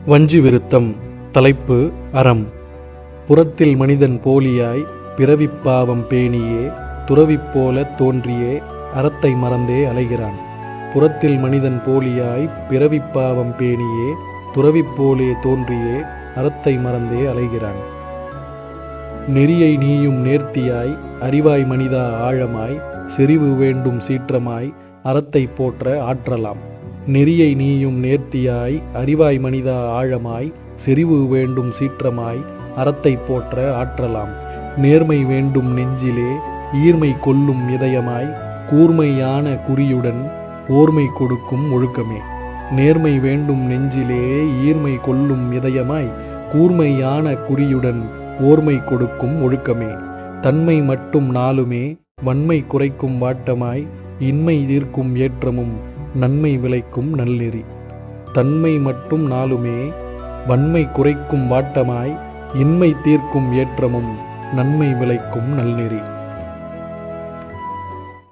வஞ்சி விருத்தம். தலைப்பு அறம். புறத்தில் மனிதன் போலியாய் பிறவிப்பாவம் பேணியே துறவிப்போல தோன்றியே அறத்தை மறந்தே அலைகிறான். புறத்தில் மனிதன் போலியாய் பிறவிப்பாவம் பேணியே துறவிப்போலே தோன்றியே அறத்தை மறந்தே அலைகிறான். நெறியை நீயும் நேர்த்தியாய் அறிவாய் மனிதா ஆழமாய் செறிவு வேண்டும் சீற்றமாய் அறத்தை போற்ற ஆற்றலாம். நெறியை நீயும் நேர்த்தியாய் அறிவாய் மனிதா ஆழமாய் செறிவு வேண்டும் சீற்றமாய் அறத்தை போற்ற ஆற்றலாம். நேர்மை வேண்டும் நெஞ்சிலே ஈர்மை கொள்ளும் இதயமாய் கூர்மையான குறியுடன் ஓர்மை கொடுக்கும் ஒழுக்கமே. நேர்மை வேண்டும் நெஞ்சிலே ஈர்மை கொள்ளும் இதயமாய் கூர்மையான குறியுடன் ஓர்மை கொடுக்கும் ஒழுக்கமே. தன்மை மட்டும் நாளுமே வன்மை குறைக்கும் வாட்டமாய் இன்மை தீர்க்கும் ஏற்றமும் நன்மை விளைக்கும் நல்நெறி. தன்மை மட்டும் நாளுமே வன்மை குறைக்கும் வாட்டமாய் இன்மை தீர்க்கும் ஏற்றமும் நன்மை விளைக்கும் நல்நெறி.